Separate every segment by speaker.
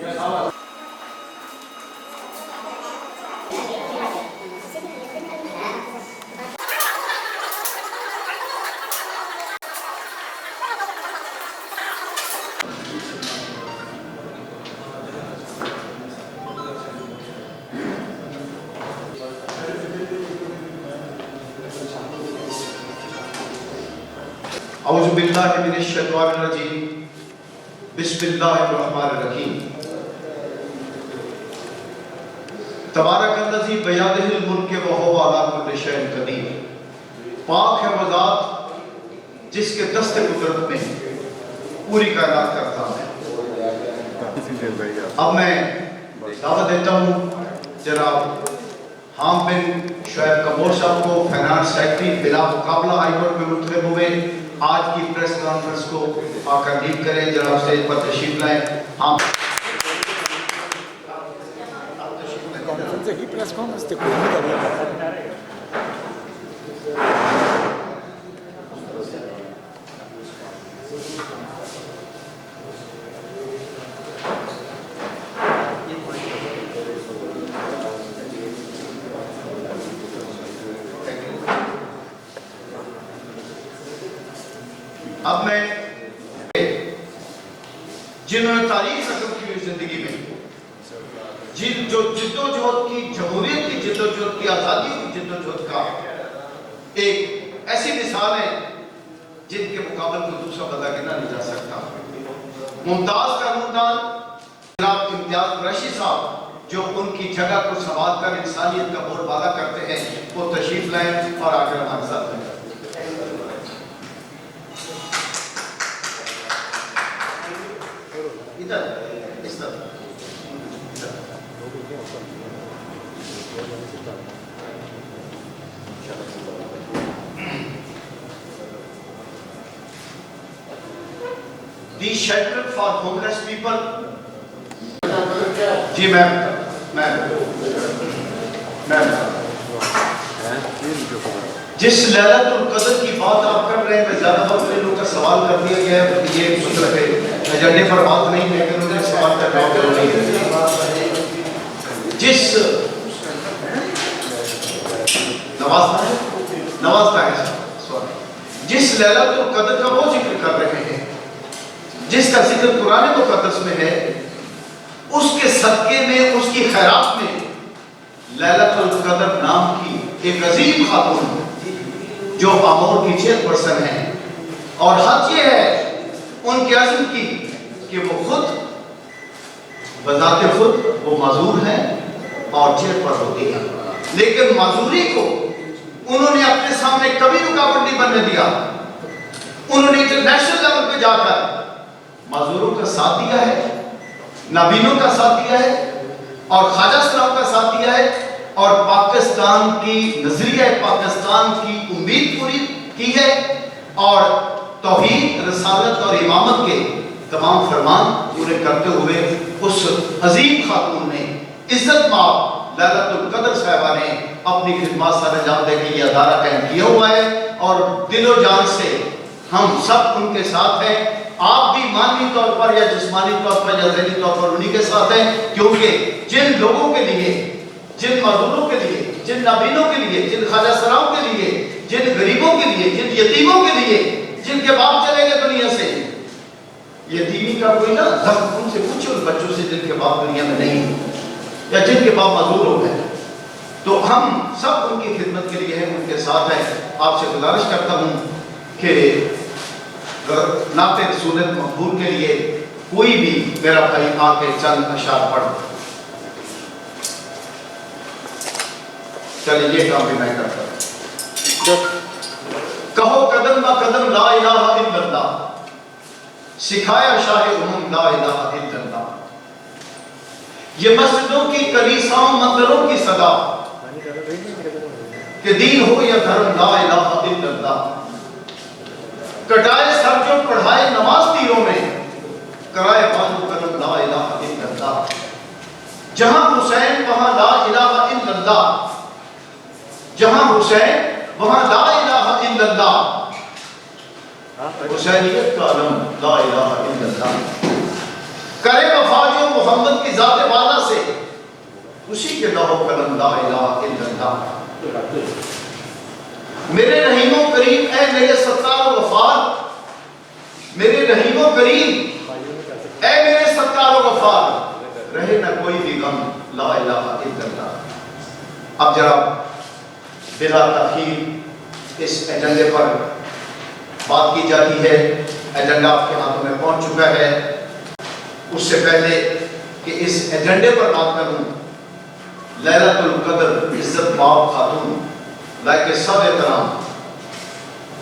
Speaker 1: اعوذ باللہ من الشیطان الرجیم بسم اللہ الرحمن الرحیم تبارک الذی بیدہ الملک وہو علی کل شیء قدیر. پاک ہے وہ ذات جس کے دست قدرت میں پوری کائنات کرتا ہے. اب میں دعوت دیتا ہوں جناب حام بن شعیب کمور صاحب کو، فائنانس سیکرٹری بلا مقابلہ ہائی کورٹ میں منتخب ہوئے، آج کی پریس کانفرنس کو آ کر لیڈ کریں. جناب اسٹیج پر تشریف لائیں. ہاں اب میں جنہوں نے تاریخ رقم کی ہوئی زندگی میں جو جدوجہد کی، جمہوریت کی جدوجہد کی، آزادی کی جدوجہد کا ایک ایسی مثال ہے جن کے مقابل کو دوسرا بندہ گنا نہیں جا سکتا. ممتاز قانوندان جناب امتیاز قریشی صاحب جو ان کی جگہ کو سنبھال کر انسانیت کا بول بالا کرتے ہیں، وہ تشریف لائیں اور آ کر ہمارے ساتھ ہیں. اس طرح دی شیلٹر فار ہوملیس پیپل. جی میم جس لیلۃ القدر کی بات آپ کر رہے ہیں، میں زیادہ وقت لوگوں کا سوال کر دیا گیا ہے، یہ سن رکھے ایجنڈے پر بات نہیں، لیکن انہیں سوال کا جواب ضرور نہیں ہے. جس نوازتا ہے جس لیلۃ القدر کا وہ ذکر کر رہے ہیں، جس کا ذکر قرآن مقدس میں ہے، اس کے صدقے میں، اس کی خیرات میں لیلۃ القدر نام کی ایک عظیم خاتون جو آمور کی چیئرپرسن ہیں، اور حق یہ ہے ان کے عزم کی کہ وہ خود بذات خود وہ معذور ہیں اور چیئر پر ہوتی ہیں، لیکن معذوری کو انہوں نے اپنے سامنے کبھی رکاوٹ نہیں بننے دیا. انہوں نے انٹرنیشنل لیول پہ جا کر معذوروں کا ساتھ دیا ہے، نابینوں کا ساتھ دیا ہے، اور خواجہ صاحب کا ساتھ دیا ہے، اور پاکستان کی نظریہ پاکستان کی امید پوری کی ہے، اور توحید، رسالت اور امامت کے تمام فرمان پورے کرتے ہوئے اس عظیم خاتون نے، عزت مآب لیلۃ القدر صاحبہ نے اپنی خدمات سر انجام دے کے یہ ادارہ قائم کیا ہوا ہے، اور دل و جان سے ہم سب ان کے ساتھ ہیں. آپ بھی مانوی طور پر یا جسمانی طور پر یا ذہنی طور پر انہی کے ساتھ ہیں، کیونکہ جن لوگوں کے لیے، جن معذوروں کے لیے، جن نابینوں کے لیے، جن خواجہ سراؤں کے لیے، جن غریبوں کے لیے، جن یتیموں کے لیے، جن کے باپ چلے گئے دنیا سے، یتیمی کا کوئی نہ دم ان سے پوچھو، ان بچوں سے جن کے باپ دنیا میں نہیں یا جن کے باپ معذور ہو گئے، تو ہم سب ان کی خدمت کے لیے ہیں، ان کے ساتھ ہیں. آپ سے گزارش کرتا ہوں کہ نعت رسولت مقبول کے لیے کوئی بھی میرا بھائی آ کے چند اشعار پڑھ. چلیے یہ کام بھی میں کرتا ہوں. کہو قدم با قدم لا الہ الا اللہ، سکھایا شاہ امم لا الہ الا اللہ. یہ مسجدوں کی کلیساؤں مندروں کی صدا، کہ دین ہو یا دھرم لا الہ الا اللہ. کٹائے سر جو پڑھائے نماز تیروں میں، کرائے بازو قدم لا الہ الا اللہ. جہاں حسین وہاں لا الہ الا اللہ، جہاں حسین وہاں لا الہ الا اللہ. حسینیت کا علم لا الہ الا اللہ. کرے وفا جو محمد کے ذات والا سے، اسی کے لوح و قلم لا الہ الا اللہ۔ میرے رحیم و کریم، اے میرے ستار و غفار، میرے رحیم و کریم، اے میرے ستار و غفار، رہے نہ کوئی بھی غم، لا الہ الا اللہ۔ اب جناب بلا تاخیر اس ایجنڈے پر بات کی جاتی ہے۔ ایجنڈا آپ کے ہاتھوں میں پہنچ چکا ہے۔ اس سے پہلے کہ اس ایجنڈے پر بات کروں، لیلۃ القدر عزت مآب خاتون لائق سب احترام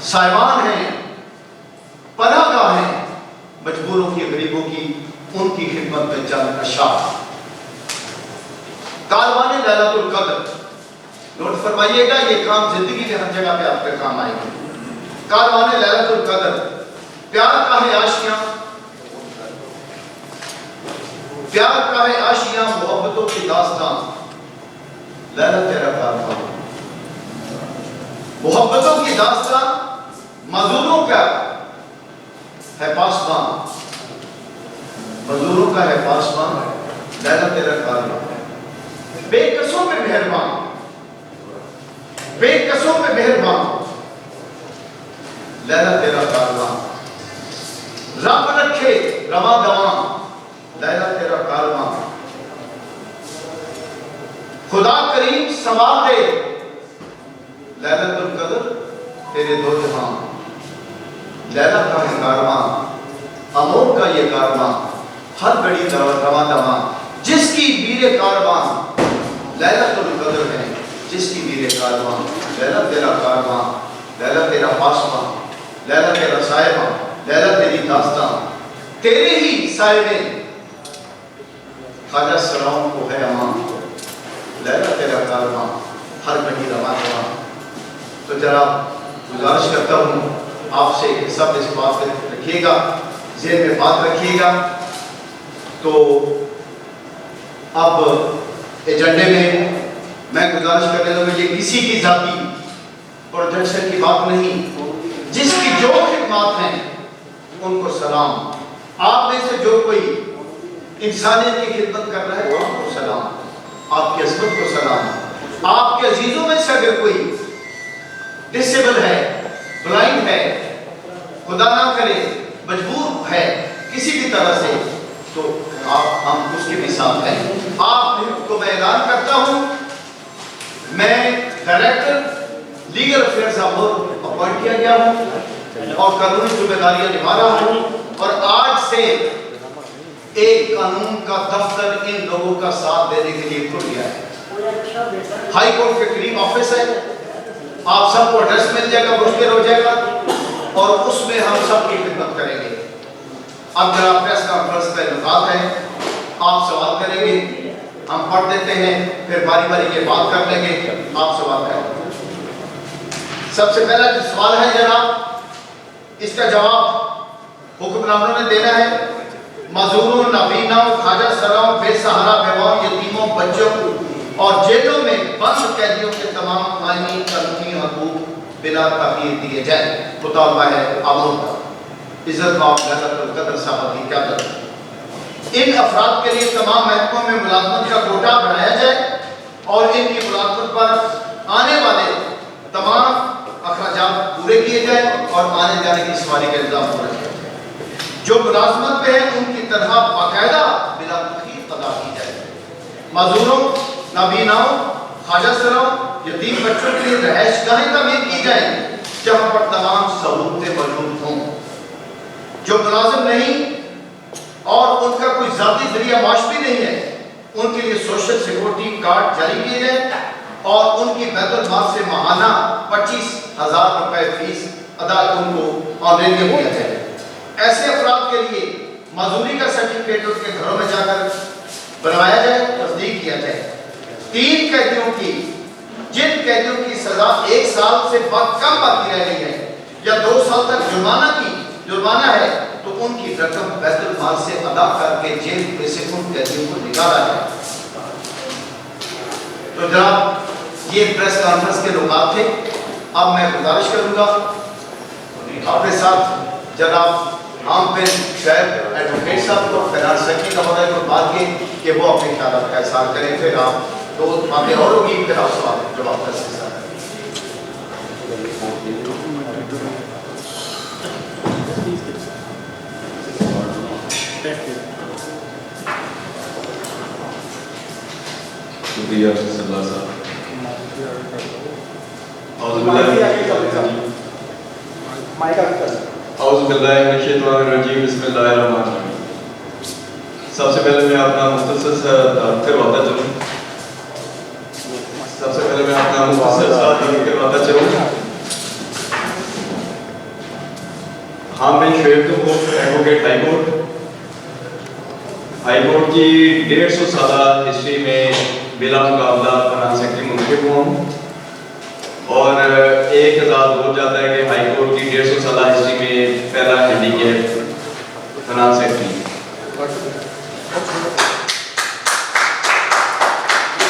Speaker 1: صاحبان ہیں، پناہ گاہ ہیں مجبوروں کی، غریبوں کی، ان کی خدمت میں چند اشعار۔ کاروان لیلۃ القدر، نوٹ فرمائیے گا، یہ کام زندگی میں ہر جگہ پہ آپ کے کام آئے گا۔ کاروان لیلۃ القدر، پیار کا ہے آشیاں، پیار کا ہے آشیاں، محبتوں کی داستان، لیلہ تیرا کاروان، محبتوں کی داستان، معذوروں کا ہے پاسبان، معذوروں کا ہے پاسبان، لیلہ تیرا کاروان، بے قصوں پہ مہربان، بے قصوں پہ مہربان، لیلہ تیرا کاروان، رب رکھے رواں دواں، لیلہ تیرا کاروان، خدا کریم سنوار دے، لیلۃ القدر تیرے دو جہاں، لیلہ کا ہے کاروان، امور کا یہ کاروان، ہر گھڑی رواں دواں، جس کی بیر کاروان لیلۃ القدر ہے، جس کی بیر کاروان، لیلہ تیرا کاروان، لیلہ تیرا پاسبان، لیلہ تیرا صاحبہ، لیلہ تیری داستان، تیرے ہی سائے میں خواجہ سراؤں کو ہے امان، لیلہ تیرا کاروان، ہر گھڑی رواں دواں۔ تو جناب گزارش کرتا ہوں آپ سے کہ سب اس بات پہ رکھیے گا، ذہن میں بات رکھیے گا۔ تو اب ایجنڈے میں گزارش کرنے لگا، یہ کسی کی ذاتی پروجیکشن کی بات نہیں، جس کی جو خدمات ہیں ان کو سلام، آپ میں سے جو کوئی انسانیت کی خدمت کر رہا ہے وہ آپ کو سلام، آپ کی عظمت کو سلام، آپ کے عزیزوں میں سے اگر کوئی ڈسیبل ہے، بلائنڈ ہے، خدا نہ کرے مجبور ہے کسی بھی طرح سے، تو ہم اس کے بھی ساتھ ہیں۔ آپ کو میں اعلان کرتا ہوں، میں ڈائریکٹر لیگل افیئرز اپوائنٹ کیا گیا ہوں اور قانونی ذمہ داریاں نبھا رہا ہوں، اور آج سے ایک قانون کا دفتر ان لوگوں کا ساتھ دینے کے لیے کھل گیا ہے۔ ہائی کورٹ کے قریب آفس ہے، آپ سب کو ایڈریس مل جائے گا، مشکل ہو جائے گا، اور اس میں ہم سب کی خدمت کریں گے۔ اب جناب پریس کانفرنس کا انعقاد ہے، آپ سوال کریں گے، ہم پڑھ دیتے ہیں، پھر باری باری یہ بات کر لیں گے، آپ سوال کریں گے۔ سب سے پہلا جو سوال ہے جناب، اس کا جواب حکمرانوں نے دینا ہے۔ معذوروں، نابیناں، خواجہ سراؤں، بے سہارا بیواؤں، یتیموں، بچوں اور جیلوں میں بند قیدیوں کے تمام قانونی قانونی حقوق بلا تاخیر دیے جائیں۔ مطالبہ ہے عوام کا، عزت مآب لیلۃ القدر صاحبہ کی قیادت۔ ان افراد کے لیے تمام محکموں میں ملازمت کا کوٹا بڑھایا جائے اور ان کی ملازمت پر آنے والے تمام اخراجات پورے کیے جائیں اور آنے جانے کی سواری کا انتظام پورا کیا جائے۔ جو ملازمت پہ ہیں ان کی تنخواہ باقاعدہ بلا تاخیر ادا کی جائے۔ معذوروں، نابیناؤں، خواجہ سراؤں، یتیم بچوں کے لیے رہائش گاہیں تعمیر کی جائیں جہاں پر تمام سہولتیں موجود ہوں۔ جو ملازم نہیں اور ان کا کوئی ذاتی ذریعہ معاش بھی نہیں ہے، ان کے لیے سوشل سیکورٹی کارڈ جاری کیے جائیں اور ان کی بیت المال سے ماہانہ 25,000 روپے فیس ادا ان کو آنرینیم کیا جائے۔ ایسے افراد کے لیے معذوری کا سرٹیفکیٹ اس کے گھروں میں جا کر بنوایا جائے، تصدیق کیا جائے۔ 3 قیدیوں کی، جن قیدیوں کی سزا 1 سال سے بہت کم باقی رہ گئی ہے یا 2 سال تک جرمانہ ہے، تو ان کی رقم بیت المال سے ادا کر کے جیل میں سے ان قیدیوں کو نکالا جائے۔ تو جناب یہ پریس کانفرنس کے لوگات تھے۔ اب میں گزارش کروں گا اپنے ساتھ جناب عام پہ شاید ایڈوکیٹ صاحب کو، فینانس سیکرٹری کا ہونا ہے، بعد کے کہ وہ اپنے خیالات کا اظہار کریں، پھر آپ دو باتیں اور ہوگی، پھر آپ سوال جواب کا سلسلہ کریں۔
Speaker 2: شکریہ صلی اللہ صاحب۔ اعوذ باللہ من الشیطان الرجیم، بسم اللہ الرحمن الرحیم۔ سب سے پہلے میں اپنا مختصر سا کرواتا چلوں Hamid Shoaib advocate high court کی 150 سالہ ہسٹری میں بلا مقابلہ فنانس سیکرٹری منتخب ہوا ہوں، اور ایک اعزاز ہو جاتا ہے کہ ہائی کورٹ کی 150 سالہ ہسٹری میں پہلا ہینڈیکیپ فنانس سیکرٹری۔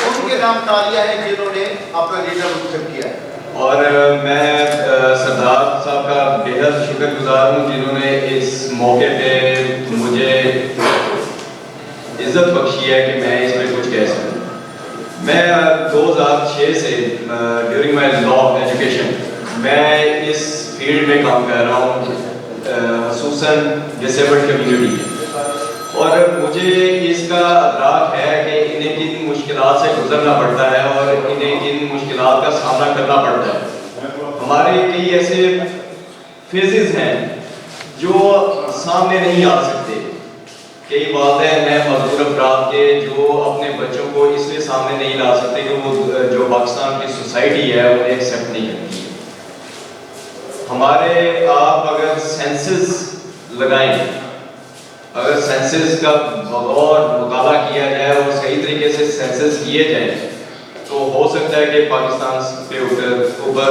Speaker 1: ان کے نام تالیہ ہیں جنہوں نے اپنا لیڈر منتخب کیا ہے،
Speaker 2: اور میں سردار صاحب کا بے حد شکر گزار ہوں جنہوں نے اس موقع پہ مجھے عزت بخشی ہے کہ میں اس میں کچھ کہہ سکوں۔ میں 2006 سے ڈیورنگ مائی لا ایجوکیشن میں اس فیلڈ میں کام کر رہا ہوں، خصوصاً ڈسیبلڈ کمیونٹی میں، اور مجھے اس کا ادراک ہے کہ انہیں کن مشکلات سے گزرنا پڑتا ہے اور انہیں کن مشکلات کا سامنا کرنا پڑتا ہے۔ ہمارے کئی ایسے فیزز ہیں جو سامنے نہیں آ سکتے، کئی والدین ہیں معذور افراد کے جو اپنے بچوں کو اس لیے سامنے نہیں لا سکتے کہ وہ جو پاکستان کی سوسائٹی ہے انہیں ایکسیپٹ نہیں کرتی۔ ہمارے آپ اگر سینسز لگائیں، اگر سینسز کا بغور مطالعہ کیا جائے اور صحیح طریقے سے سینسز کیے جائیں تو ہو سکتا ہے کہ پاکستان کے اوپر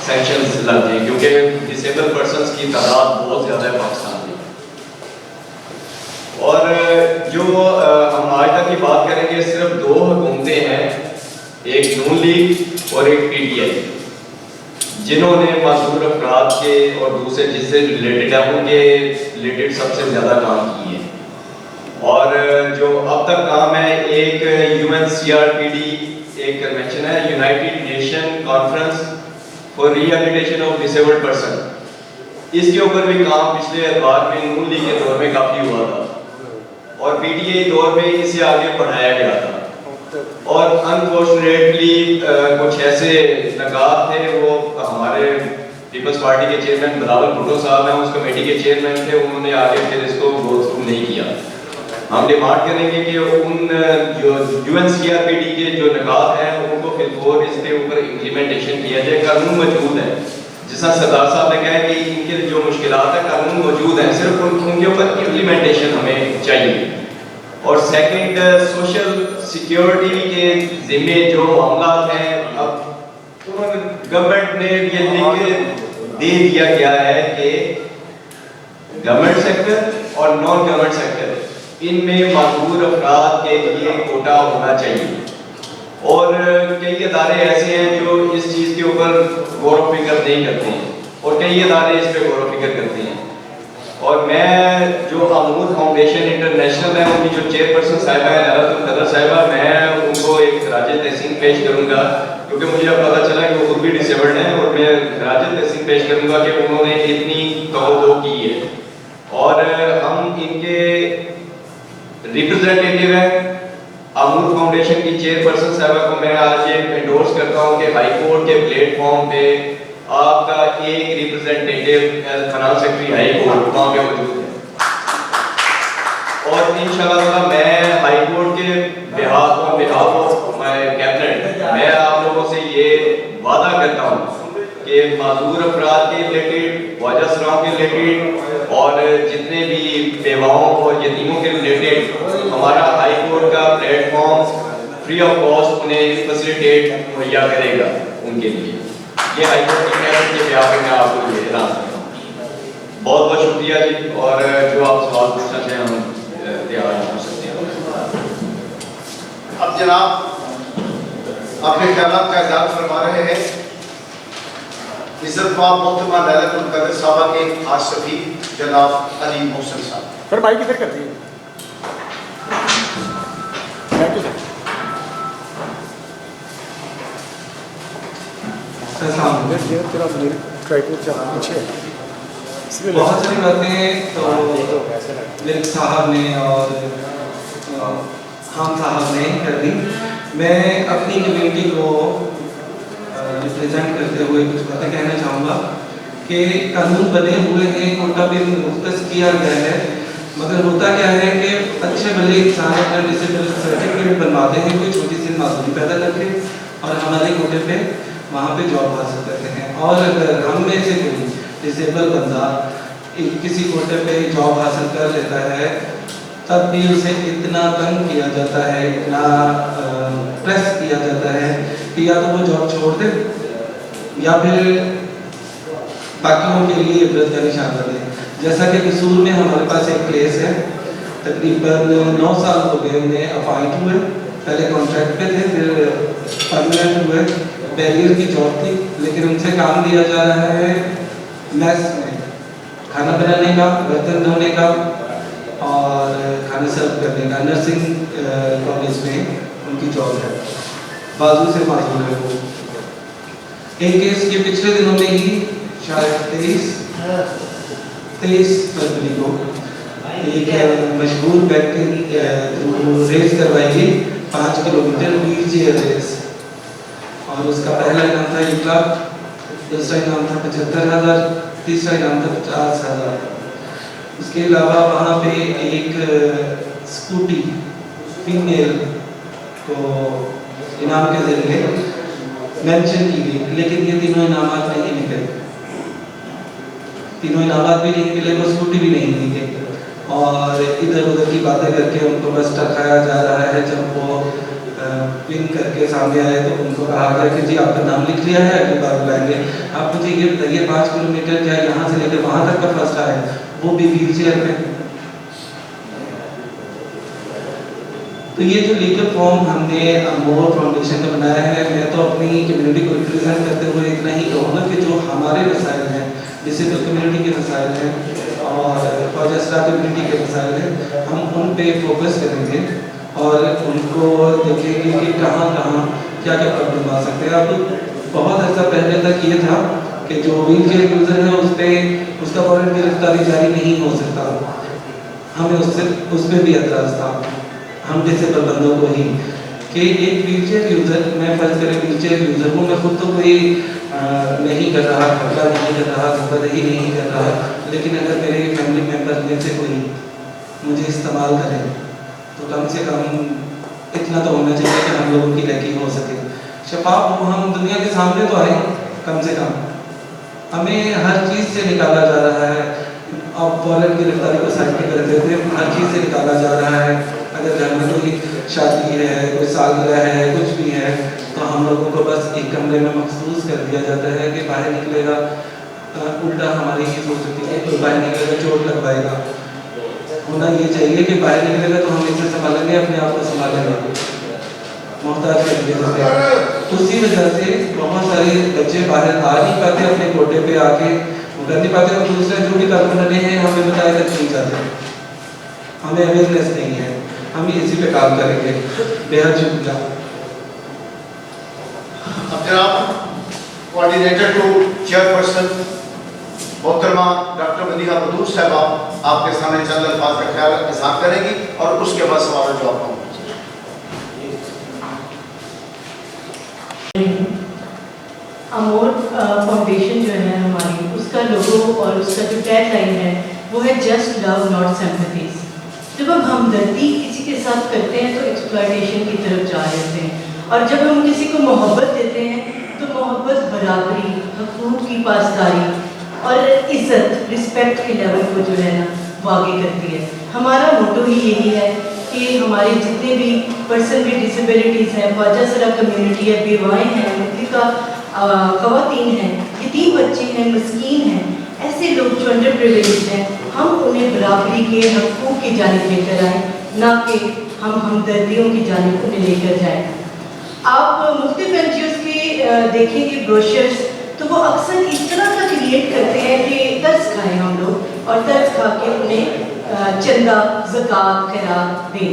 Speaker 2: سینکشنز لگ جائیں، کیونکہ ڈسیبل پرسنز کی تعداد بہت زیادہ ہے پاکستان میں۔ اور جو ہم آج تک کی بات کریں گے، صرف 2 حکومتیں ہیں، ایک نون لیگ اور ایک پی ٹی آئی، جنہوں نے معذور افراد کے اور دوسرے جس سے ریلیٹڈ ہیں ان کے ریلیٹڈ سب سے زیادہ کام کیے ہیں۔ اور جو اب تک کام ہے، ایک UNCRPD ایک کنونشن ہے، United Nation conference for rehabilitation of disabled person, اس کے اوپر بھی کام پچھلے ادوار میں نون لیگ کے دور میں کافی ہوا تھا، اور پی ٹی آئی دور میں اسے آگے بڑھایا گیا تھا۔ اور انفارچونیٹلی کچھ ایسے نکات تھے، وہ ہمارے پیپلز پارٹی کے چیئرمین بلاول بھٹو صاحب ہیں، اس کمیٹی کے چیئرمین تھے، انہوں نے آگے پھر اس کو گو تھرو نہیں کیا۔ ہم ڈیمانڈ کریں گے کہ ان جو UNCRPD کے جو نکات ہیں ان کو پھر فور اس کے اوپر امپلیمنٹیشن کیا جائے۔ قانون موجود ہے، جس طرح سردار صاحب نے کہا ہے کہ ان کے جو مشکلات ہیں قانون موجود ہیں، صرف ان کے اوپر امپلیمنٹیشن ہمیں چاہیے۔ اور سیکنڈ، سوشل سیکیورٹی کے ذمے جو معاملات ہیں، اب گورنمنٹ نے یہ لکھ کے دے دیا گیا ہے کہ گورنمنٹ سیکٹر اور نان گورنمنٹ سیکٹر، ان میں معذور افراد کے لیے کوٹا ہونا چاہیے۔ اور کئی ادارے ایسے ہیں جو اس چیز کے اوپر غور و فکر نہیں کرتے ہیں، اور کئی ادارے اس پہ غور و فکر کرتے ہیں۔ اور میں جو آمود فاؤنڈیشن انٹرنیشنل ہے، ان کی جو چیئرپرسن صاحبہ ہے لالت القدر صاحبہ، میں ان کو ایک خراج تحسین پیش کروں گا، کیونکہ مجھے اب پتہ چلا کہ وہ خود بھی ڈسیبلڈ ہیں، اور میں خراج تحسین پیش کروں گا کہ انہوں نے اتنی توجہ کی ہے۔ اور ہم ان کے ریپرزینٹیٹیو ہیں۔ آمود فاؤنڈیشن کی چیئرپرسن صاحبہ کو میں آج یہ انڈورس کرتا ہوں کہ ہائی کورٹ کے پلیٹ فارم پہ آپ کا ایک ریپرزینٹیٹیو فنانس سیکرٹری ہائی کورٹ وہاں پہ موجود ہے، اور انشاءاللہ تعالیٰ میں ہائی کورٹ کے بہاف آف مائی کیبنٹ میں آپ لوگوں سے یہ وعدہ کرتا ہوں کہ معذور افراد کے ریلیٹڈ، واجہ سراؤں کے ریلیٹڈ، اور جتنے بھی بیواؤں اور یتیموں کے ریلیٹڈ ہمارا ہائی کورٹ کا plate form free of cost انہیں فیسیلیٹیٹ مہیا کرے گا ان کے لیے۔ یہ ہائی کورٹ کی محنت کے بیان میں آپ کو یہ اعلان کرتا ہوں۔ بہت بہت شکریہ جی، اور جو آپ سوال پوچھنا چاہیں ہم تیار ہو سکتے ہیں۔
Speaker 1: اب جناب اپنے خیالات کا اظہار فرما رہے ہیں عزت مآب محترمہ لالت القدر صاحبہ کے خاص سفیر جناب علی محسن صاحب۔
Speaker 3: سر مائک ادھر کر دیے۔ بہت ساری باتیں تو مرک صاحب نے اور خان صاحب نے کر دی. میں اپنی کمیونٹی کو ریپرزینٹ کرتے ہوئے کچھ باتیں کہنا چاہوں گا کہ قانون بنے ہوئے ہیں, کوٹا بل مختص کیا گیا ہے, مگر ہوتا کیا ہے کہ اچھے بھلے انسان اپنا ڈسیبل سرٹیفکیٹ بنواتے ہیں کوئی چھوٹی سی معذوری پیدا کر کے اور ہمارے کوٹے پہ وہاں پہ جاب حاصل کرتے ہیں. اور اگر ہم میں سے کوئی ڈسیبل بندہ کسی کوٹے پہ جاب حاصل کر لیتا ہے تب بھی اسے اتنا تنگ کیا جاتا ہے, اتنا پریس کیا جاتا ہے کہ یا تو وہ جاب چھوڑ دے یا پھر باقیوں کے لیے عبرت کا نشان بنے. جیسا کہ قصور میں ہمارے پاس ایک پلیس ہے, تقریباً 9 سال ہو گئے انہیں اپائنٹ ہوئے, پہلے کانٹریکٹ پہ تھے پھر پرماننٹ ہوئے. بیریئر کی جاب تھی لیکن ان سے کام دیا جا رہا ہے میس میں کھانا بنانے کا, برتن دھونے کا اور کھانا سرو کرنے کا. نرسنگ کالج میں ان کی جاب ہے, بازو سے معذور ہے وہ. ایک کیس یہ پچھلے دنوں میں ہی شاید 23 فروری کو ایک مشہور ویکتی ریس کروائی گئی 5 کلومیٹر ویل چیئر ریس, اور اس کا پہلا انعام تھا 1 لاکھ, دوسرا انعام تھا 75,000, تیسرا انعام تھا 50,000. اس کے علاوہ وہاں پہ ایک اسکوٹی فیمیل کو انعام کے ذریعے مینشن کی گئی, لیکن یہ تینوں انعامات نہیں ملے, تینوں انعامات بھی نہیں ملے, وہ اسکوٹی بھی نہیں دی گئی. اور ادھر ادھر کی باتیں کر کے ان کو بس ٹرکایا جا رہا ہے. جب وہ ون کر کے سامنے آئے تو ان کو کہا گیا کہ جی آپ کا نام لکھ لیا ہے, اگلی بار بلائیں گے. آپ مجھے یہ بتائیے 5 کلومیٹر کیا یہاں سے لے کے وہاں تک کا فاصلہ ہے, وہ بھی ویل چیئر میں. تو یہ جو لیگل فارم ہم نے امور فاؤنڈیشن کا بنایا ہے, میں تو اپنی کمیونٹی کو ریپرزینٹ کرتے ہوئے اتنا ہی کہوں گا کہ جو ہمارے مسائل ہیں, ڈسیبل کمیونٹی کے مسائل ہیں اور خواجہ اسرار کمیونٹی کے مسائل ہیں, ہم ان پہ فوکس کریں گے اور ان کو دیکھیں گے کہ کہاں کہاں کیا کیا پرابلم آ سکتے ہیں. اب بہت عرصہ پہلے تک یہ تھا کہ جو ویل چیئر یوزر ہے اس پہ اس کا وارنٹ گرفتاری جاری نہیں ہو سکتا, ہمیں اس پہ بھی اعتراض تھا ہم جیسے بندوں کو ہی کہ ایک ویل چیئر یوزر, میں فرض کریں ویل چیئر یوزر ہوں, میں خود تو کوئی نہیں کر رہا, خرچہ نہیں کر رہا, گھبردہی نہیں کر رہا, لیکن اگر میرے فیملی ممبر میں سے کوئی مجھے استعمال کرے تو کم سے کم اتنا تو ہونا چاہیے کہ ہم لوگوں کی لیکی ہو سکے, شفاف ہو, ہم دنیا کے سامنے تو آئے کم سے کم. ہمیں ہر چیز سے نکالا جا رہا ہے, اب وارنٹ گرفتاری کو سائڈ پہ کر دیتے ہیں, ہر چیز سے نکالا جا رہا ہے. اگر گھر میں کوئی شادی ہے, کوئی سالگرہ ہے, کچھ بھی ہے تو ہم لوگوں کو بس ایک کمرے میں مخصوص کر دیا جاتا ہے کہ باہر نکلے گا, الٹا ہماری یہ سوچ ہوتی ہے کہ باہر نکلے گا چوٹ لگوائے گا. ہونا یہ چاہیے کہ باہر نکلے گا تو ہم اسے سنبھالیں گے, اپنے آپ کو سنبھالیں گے, محتاج کر دیا. اسی وجہ سے بہت سارے بچے باہر آ نہیں پاتے, اپنے کوٹے پہ آ کے وہ کر نہیں پاتے, اور دوسرے جو بھی کارکن بنے ہیں ہمیں بتایا تک نہیں جاتے, ہمیں اویئرنیس نہیں ہے. ہم اسی پہ کام کریں گے. بہت شکریہ.
Speaker 1: اب جناب کوآرڈینیٹر ٹو چیئرپرسن محترمہ ڈاکٹر مدیحہ بدور صاحبہ آپ کے سامنے چند الفاظ کا خیال اظہار کریں گی اور اس کے بعد سوال و جواب ہوں.
Speaker 4: امور فاؤنڈیشن جو ہے ہماری, اس کا لوگو اور اس کا جو ٹیگ لائن ہے وہ ہے جسٹ لو ناٹ سمپتھیز. جب ہم ہمدردی کسی کے ساتھ کرتے ہیں تو ایکسپلائٹیشن کی طرف جا رہے ہیں, اور جب ہم کسی کو محبت دیتے ہیں تو محبت برابری, حقوق کی پاسداری اور عزت, رسپیکٹ کے لیول کو جو ہے نا واقع کرتی ہے. ہمارا موٹو ہی یہی ہے کہ ہمارے جتنے بھی پرسن بھی ڈسیبلٹیز ہیں, خواجہ سرا کمیونٹی ہے, بیوائیں ہیں, مطلقہ خواتین ہیں, یتیم بچے ہیں, مسکین ہیں, ایسے لوگ جو انڈر پریویلیجڈ ہیں, ہم انہیں برابری کے حقوق کی جانب لے کر آئیں, نہ کہ ہم ہمدردیوں کی جانب انہیں لے کر جائیں. آپ مختلف این جی اوز کے دیکھیں گے بروشرز, تو وہ اکثر اس طرح کا کریٹ کرتے ہیں کہ ترس کھائیں ہم لوگ, اور ترس کھا کے انہیں چندہ, زکوٰۃ, خیرات دیں.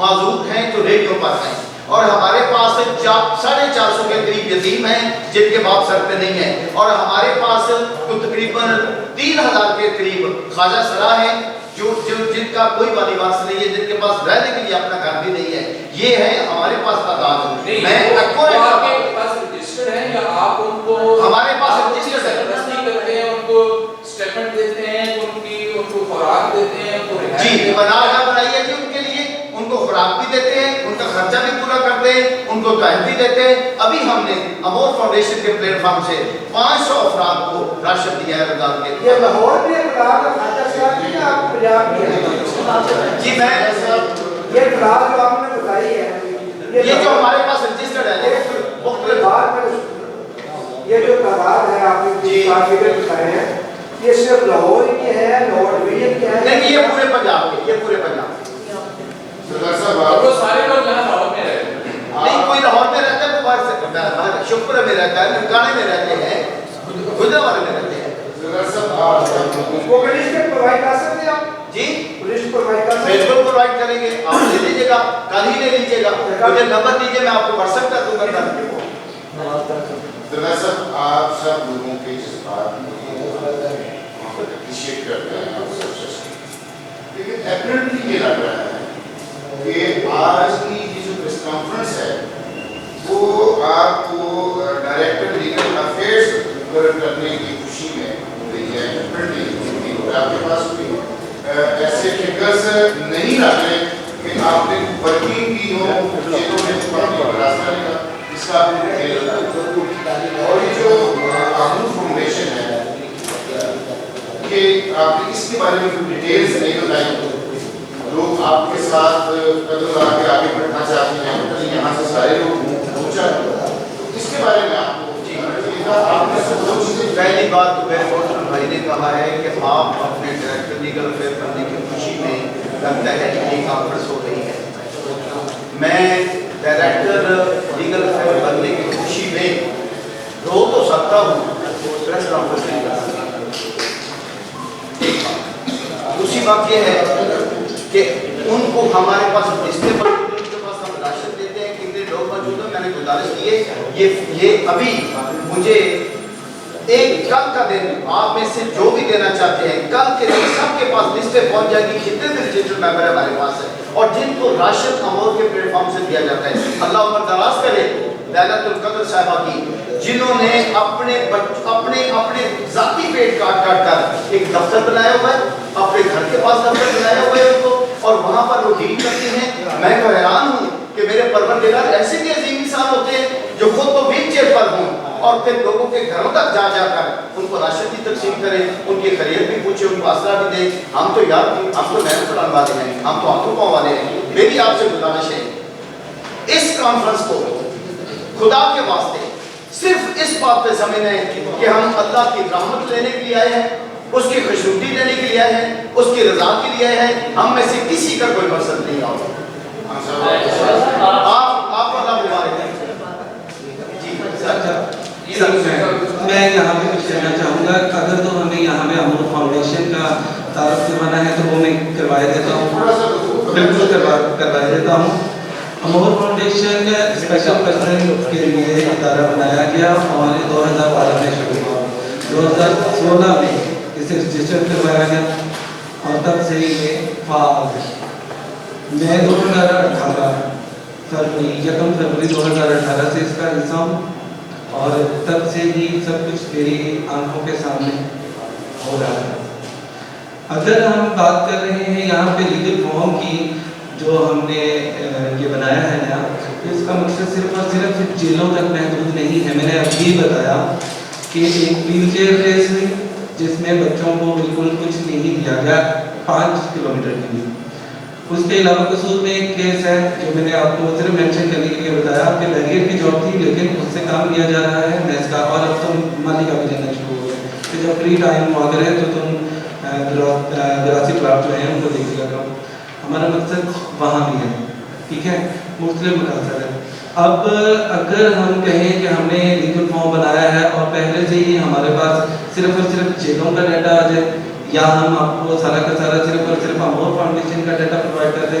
Speaker 1: معذور ہیں جو ریڈیو پر ہیں، اور ہمارے پاس 450 کے قریب یتیم ہیں جن کے باپ سر پہ نہیں ہیں، اور ہمارے پاس تقریباً 3000 کے قریب خواجہ سرا ہیں جن کا کوئی والی وارث نہیں ہے، جن کے پاس رہنے کے لیے اپنا گھر بھی نہیں ہے۔ یہ ہے ہمارے پاس تعداد۔ میں
Speaker 5: آپ کے پاس رجسٹرڈ ہے یا آپ ان کو
Speaker 1: ہمارے پاس رجسٹرڈ ہے،
Speaker 5: تصدیق کرتے ہیں، ان کو اسٹیٹمنٹ دیتے ہیں، ان کو خوراک دیتے ہیں، ان کو
Speaker 1: جی بنا بنائیے جی ان کے لیے، ان کو خوراک بھی دیتے ہیں، ان کا خرچہ بھی پورا کرتے ہیں، ان کو ٹائم بھی دیتے ہیں۔ ابھی ہم نے امور فاؤنڈیشن کے پلیٹ فارم سے 500 افراد کو راشن دیا ہے رمضان کے۔
Speaker 6: یہ لاہور میں اقدار کا خاطہ ساتھ ہے یا آپ پنجاب میں ہیں؟
Speaker 1: جی میں
Speaker 6: یہ اقدار جو آپ نے بتائی ہے
Speaker 1: یہ جو ہمارے پاس رجسٹرڈ ہے مختلف
Speaker 6: یہ جو تعداد ہے آپ نے
Speaker 1: جی
Speaker 6: بتائے ہیں، یہ صرف لاہور کی ہے، لاہور ڈویژن کی ہے؟
Speaker 1: نہیں، یہ پورے پنجاب کے، یہ پورے پنجاب کے۔
Speaker 5: وہ سارے لوگ یہاں لاہور میں رہتے ہیں؟
Speaker 1: نہیں، کوئی لاہور میں رہتا ہے، کوئی باہر شکر میں رہتا ہے، نمکانے میں رہتے ہیں، گجرانوالے میں رہتے ہیں۔
Speaker 6: وہ لسٹ پرووائڈ کر سکتے ہیں آپ؟
Speaker 1: جی
Speaker 6: لسٹ پرووائڈ کر سکتے ہیں؟
Speaker 1: بالکل پرووائڈ کریں گے، آپ لے لیجیے گا، کل ہی لے لیجیے گا، مجھے نمبر دیجیے، میں آپ کو واٹس ایپ کر دوں گا۔
Speaker 7: دراصل آپ سب لوگوں کے جذبات کو اپریشیٹ کرتے ہیں اور سب، لیکن اپریٹلی یہ لگ رہا ہے کہ آج کی یہ جو پریس کانفرنس ہے وہ آپ کو ڈائریکٹر لیگل افیئرس کرنے کی خوشی میں رہی ہے۔ اپریٹلی آپ کے پاس کوئی ایسے فگرز نہیں رکھ رہے کہ آپ نے ورکنگ کی ہو، چیزوں نے راستہ لگا اس کا آپ نے کھیل لگا۔ اور یہ جو امور فاؤنڈیشن ہے کہ آپ نے اس کے بارے میں کوئی ڈیٹیلز نہیں بتائی، لوگ آپ کے ساتھ قدم لگا کے آگے بڑھنا چاہتے ہیں، یہاں سے سارے لوگ پہنچا، تو اس کے بارے میں آپ کو آپ نے سب دو چیزیں۔
Speaker 1: پہلی بات تو میرے موسم بھائی نے کہا ہے کہ آپ اپنے ڈائریکٹر لیگل افیئر کرنے کی خوشی میں لگتا ہے کہ یہ کانفرنس ہو رہی ہے۔ میں ڈائریکٹر لیگل افیئر بننے کی خوشی میں رو تو سکتا ہوں، پریس کانفرنس نہیں کر سکتا۔ دوسری بات یہ ہے کہ ان کو ہمارے پاس رشتے پر ان کے پاس ہم راشن دیتے ہیں، کتنے لوگ موجود ہیں، میں نے گزارش کی ہے یہ ابھی مجھے ایک کل کا دن آپ میں سے جو بھی دینا چاہتے ہیں کل کے دن سب کے پاس لسٹیں پہنچ جائیں گی جتنے بھی رجسٹرڈ ممبر ہمارے پاس ہے اور جن کو راشن امور کے پلیٹ فارم سے دیا جاتا ہے۔ اللہ عمر دراز کرے لیلۃ القدر صاحبہ کی، جنہوں نے اپنے ذاتی پیٹ کاٹ کر ایک دفتر بنایا ہوا ہے، اپنے گھر کے پاس دفتر بنایا ہوا ہے ان کو، اور وہاں پر وہ ڈیل کرتی ہیں۔ میں تو حیران ہوں کہ میرے پروردگار ایسے بھی عظیم انسان ہوتے ہیں جو خود تو ویل چیئر پر ہوں اور پھر لوگوں کے گھروں تک جا کر ان کو راشن کی تقسیم کریں، ان کی خیریت بھی پوچھیں، ان کو آسرا بھی دیں۔ ہم تو یار ہم تو محنت کرنے والے ہیں، ہم تو ہاتھوں پاؤں والے ہیں۔ میری آپ سے گزارش ہے اس کانفرنس کو خدا کے واسطے صرف اس بات پہ سمجھیں کہ ہم اللہ کی رحمت لینے کے لیے آئے ہیں، اس کی خوشنودی لینے کے لیے آئے ہیں، اس کی رضا کے لیے آئے ہیں۔ ہم میں سے کسی کا کوئی مقصد نہیں ہوگا۔ آپ اللہ مبارک ہے۔
Speaker 3: میں یہاں پہ کچھ کہنا چاہوں گا، اگر تو ہمیں یہاں پہ امور فاؤنڈیشن کا تعارف کروانا ہے تو وہ میں کروایا دیتا ہوں، بالکل کروایا دیتا ہوں۔ امور فاؤنڈیشن اسپیشل پرسن کے لیے ادارہ بنایا گیا اور 2012 میں شروع ہوا، 2016 میں اسے رجسٹر کروایا گیا اور تب سے یہ فعال ہے۔ میں 2018 فروری 1 فروری 2018 سے اس کا حصہ ہوں اور تب سے ہی سب کچھ میری آنکھوں کے سامنے ہو رہا ہے۔ اگر ہم بات کر رہے ہیں یہاں پہ لیگل فارم کی جو ہم نے یہ بنایا ہے نا، تو اس کا مقصد صرف اور صرف جیلوں تک محدود نہیں ہے۔ میں نے اب بھی بتایا کہ ایک ویل چیئر ریس ہوئی جس میں بچوں کو بالکل کچھ نہیں دیا گیا 5 کلومیٹر کے لیے۔ اس کے علاوہ قصور میں ایک کیس ہے جو میں نے آپ کو صرف مینشن کرنے کے لیے بتایا کہ لڑکے کی جاب تھی لیکن اس سے کام لیا جا رہا ہے میس کا، اور اب تم مالی کا بھی لینا شروع ہو گئے کہ جب فری ٹائم اگر ہے تو تم گراسی پلاٹ جو ہیں ان کو دیکھ لیا کرو۔ ہمارا مقصد وہاں بھی ہے، ٹھیک ہے، مختلف مقاصد ہے۔ اب اگر ہم کہیں کہ ہم نے لیگل فارم بنایا ہے اور پہلے سے ہی ہمارے پاس صرف اور صرف جیلوں کا ڈیٹا آ جائے یا ہم آپ کو سارا کا سارا صرف اور صرف امور فاؤنڈیشن کا ڈیٹا پرووائڈ کر دیں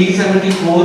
Speaker 3: E74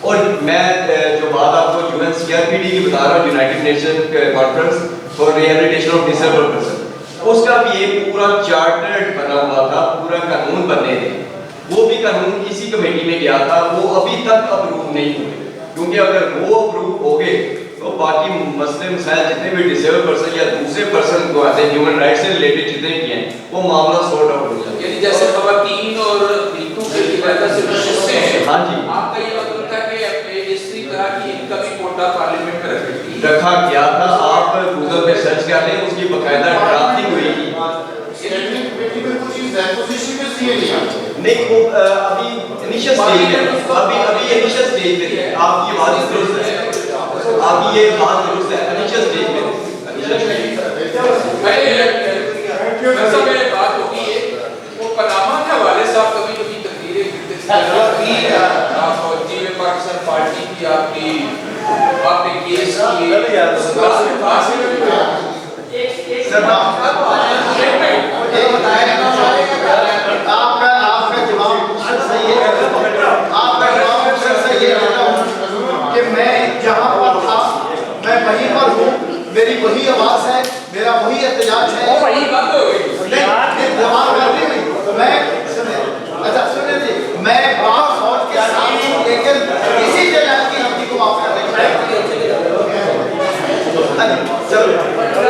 Speaker 2: اور میں جو بات آپ کو UNCRPD کی بتا رہا ہوں، United Nation conference for rehabilitation of disabled person, اس کا بھی ایک پورا چارٹرڈ بنا ہوا تھا، پورا قانون بننے تھے. وہ بھی قانون کسی کمیٹی میں گیا تھا، وہ ابھی تک اپروو نہیں ہوئے، کیونکہ اگر وہ اپروو ہو گئے تو باقی مسئلے مسائل جتنے بھی ڈسیبل پرسن یا دوسرے پرسن کو آتے ہیں ہیومن رائٹ سے ریلیٹڈ جتنے بھی ہیں وہ معاملہ سورٹ آؤٹ ہو جاتا ہے.
Speaker 5: یعنی جیسے خواتین اور بیٹوں کے لیے ویسا صرف حصے ہیں.
Speaker 2: ہاں جی.
Speaker 5: آپ کا یہ مطلب تھا کہ اس طرح کی ان کا بھی کوٹا پارلیمنٹ میں
Speaker 2: رکھا گیا تھا. آپ گوگل پہ سرچ کر لیں، اس کی باقاعدہ ڈرافٹنگ ہوئی تھی. نہیں وہ ابھی انیشل سٹیج میں، ابھی انیشل سٹیج میں ہے. آپ یہ بات درست ہے، آپ یہ بات درست ہے، انیشل سٹیج میں.
Speaker 5: ویسا میں بات ہوگی ہے وہ پاناما کے حوالے سے آپ کبھی کبھی تقریریں فوجی میں پاکستان پارٹی کی آپ نے کیس کی
Speaker 1: آپ کا جواب صحیح ہے. آپ کا جواب صحیح ہے کہ میں جہاں پر تھا میں وہیں پر ہوں، میری وہی آواز ہے، میرا وہی احتجاج ہے.